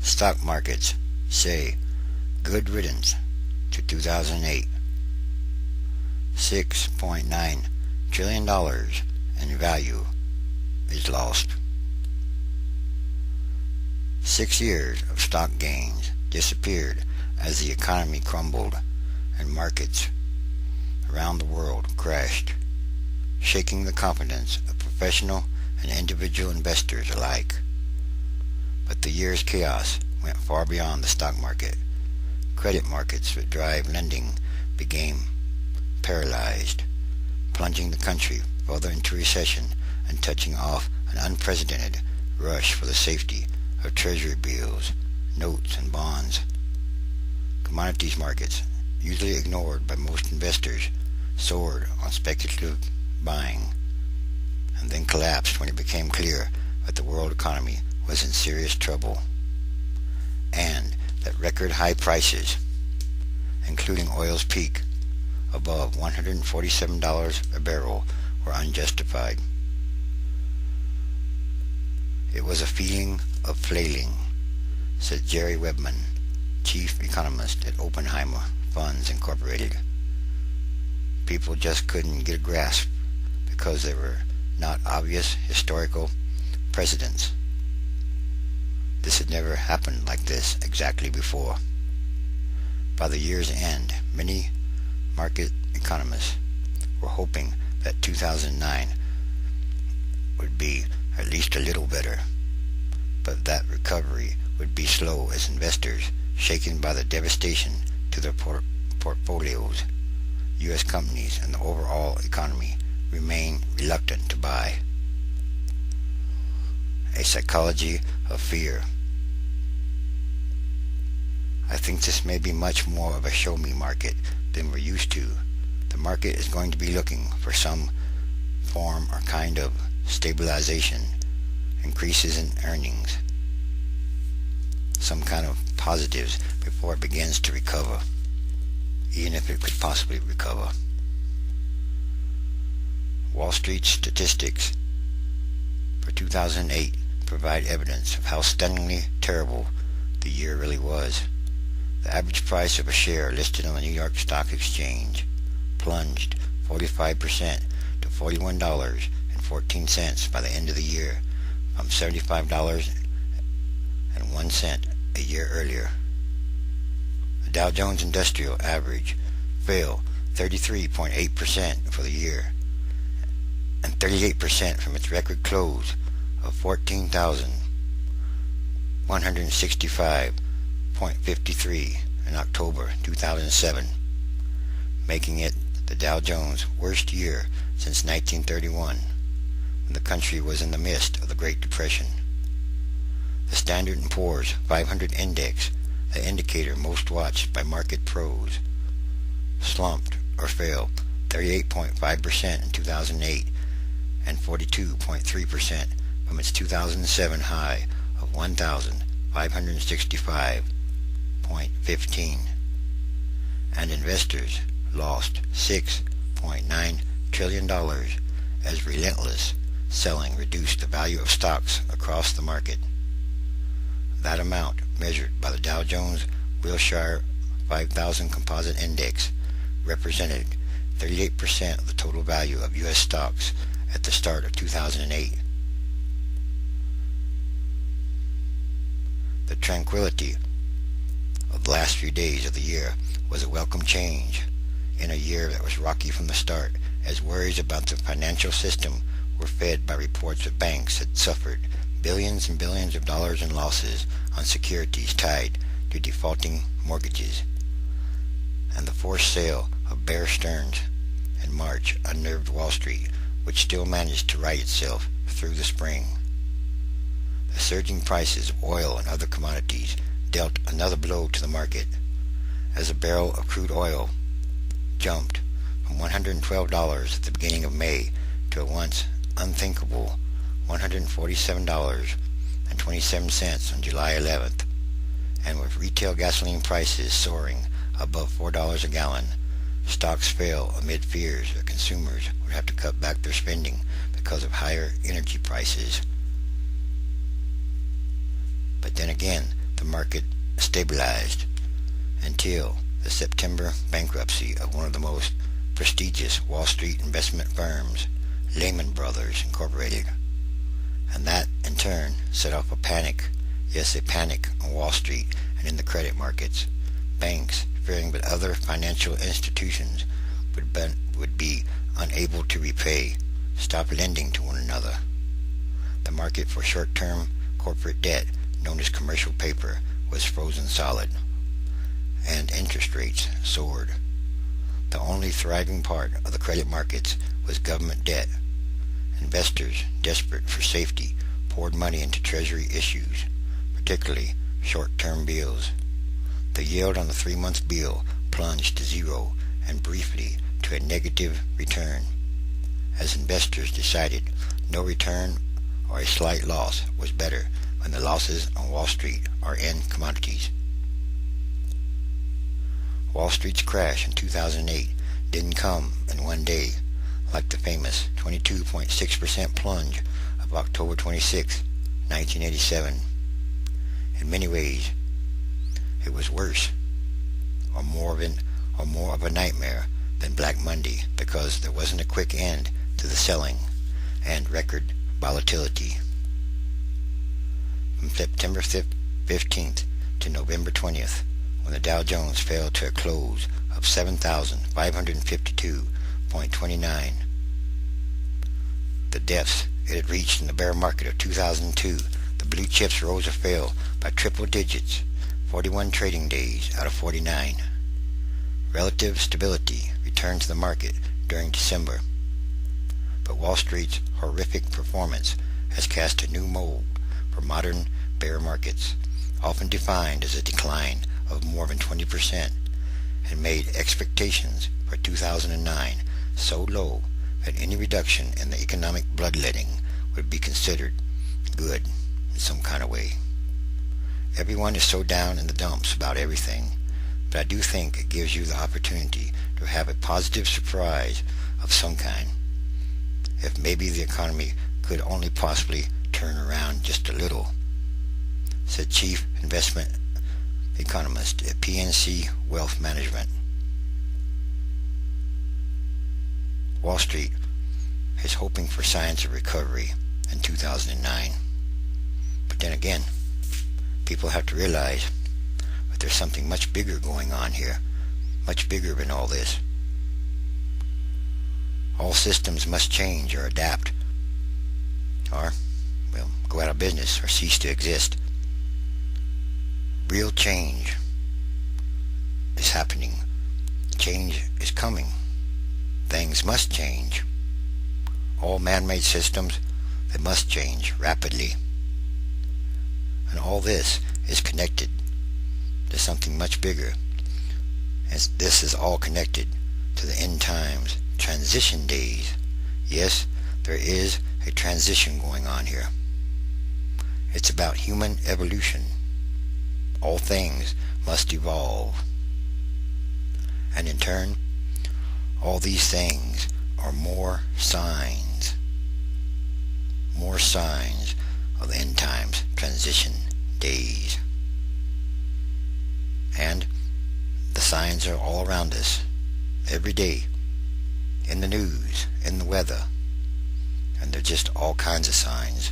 Stock markets say good riddance to 2008. $6.9 trillion in value is lost. 6 years of stock gains disappeared as the economy crumbled and markets around the world crashed, shaking the confidence of professional and individual investors alike. But the year's chaos went far beyond the stock market. Credit markets that drive lending became paralyzed, plunging the country further into recession and touching off an unprecedented rush for the safety of treasury bills, notes, and bonds. Commodities markets, usually ignored by most investors, soared on speculative buying and then collapsed when it became clear that the world economy was in serious trouble and that record high prices, including oil's peak above $147 a barrel, were unjustified. It was a feeling of flailing, said Jerry Webman, chief economist at Oppenheimer Funds Incorporated. People just couldn't get a grasp because there were not obvious historical precedents. This had never happened like this exactly before. By the year's end, many market economists were hoping that 2009 would be at least a little better, but that recovery would be slow as investors, shaken by the devastation to their portfolios, U.S. companies, and the overall economy, remain reluctant to buy. A psychology of fear. I think this may be much more of a show-me market than we're used to. The market is going to be looking for some form or kind of stabilization, increases in earnings, some kind of positives before it begins to recover, even if it could possibly recover. Wall Street statistics for 2008 provide evidence of how stunningly terrible the year really was. The average price of a share listed on the New York Stock Exchange plunged 45% to $41.14 by the end of the year, from $75.01 a year earlier. The Dow Jones Industrial Average fell 33.8% for the year, and 38% from its record close of 14,165.53 in October 2007, making it the Dow Jones' worst year since 1931, when the country was in the midst of the Great Depression. The Standard & Poor's 500 Index, the indicator most watched by market pros, slumped or fell 38.5% in 2008 and 42.3% from its 2007 high of 1,565.15, and investors lost $6.9 trillion as relentless selling reduced the value of stocks across the market. That amount, measured by the Dow Jones Wilshire 5000 Composite Index, represented 38% of the total value of U.S. stocks at the start of 2008. The tranquility of the last few days of the year was a welcome change in a year that was rocky from the start, as worries about the financial system were fed by reports that banks had suffered billions and billions of dollars in losses on securities tied to defaulting mortgages, and the forced sale of Bear Stearns in March unnerved Wall Street, which still managed to right itself through the spring. The surging prices of oil and other commodities dealt another blow to the market, as a barrel of crude oil jumped from $112 at the beginning of May to a once unthinkable $147.27 on July 11th, and with retail gasoline prices soaring above $4 a gallon, stocks fell amid fears that consumers would have to cut back their spending because of higher energy prices. But then again, the the market stabilized until the September bankruptcy of one of the most prestigious Wall Street investment firms, Lehman Brothers Incorporated. And that, in turn, set off a panic, yes, a panic on Wall Street and in the credit markets. Banks, fearing that other financial institutions would be unable to repay, stopped lending to one another. The market for short-term corporate debt, known as commercial paper, was frozen solid, and interest rates soared. The only thriving part of the credit markets was government debt. Investors, desperate for safety, poured money into Treasury issues, particularly short-term bills. The yield on the 3-month bill plunged to zero and briefly to a negative return, as investors decided no return or a slight loss was better when the losses on Wall Street are in commodities. Wall Street's crash in 2008 didn't come in one day, like the famous 22.6% plunge of October 26, 1987. In many ways, it was worse, or more of a nightmare than Black Monday, because there wasn't a quick end to the selling and record volatility. From September 15th to November 20th, when the Dow Jones fell to a close of 7,552.29, the depths it had reached in the bear market of 2002, the blue chips rose or fell by triple digits, 41 trading days out of 49. Relative stability returned to the market during December, but Wall Street's horrific performance has cast a new mold for modern bear markets, often defined as a decline of more than 20%, and made expectations for 2009 so low that any reduction in the economic bloodletting would be considered good in some kind of way. Everyone is so down in the dumps about everything, but I do think it gives you the opportunity to have a positive surprise of some kind. If maybe the economy could only possibly turn around just a little, said Chief Investment Economist at PNC Wealth Management. Wall Street is hoping for signs of recovery in 2009. But then again, people have to realize that there's something much bigger going on here, much bigger than all this. All systems must change or adapt, or, well, go out of business or cease to exist. Real change is happening. Change is coming. Things must change. All man-made systems, they must change rapidly. And all this is connected to something much bigger. And this is all connected to the end times transition days. Yes, there is a transition going on here. It's about human evolution. All things must evolve. And in turn, all these things are more signs of the end times transition days. And the signs are all around us, every day, in the news, in the weather, and they're just all kinds of signs.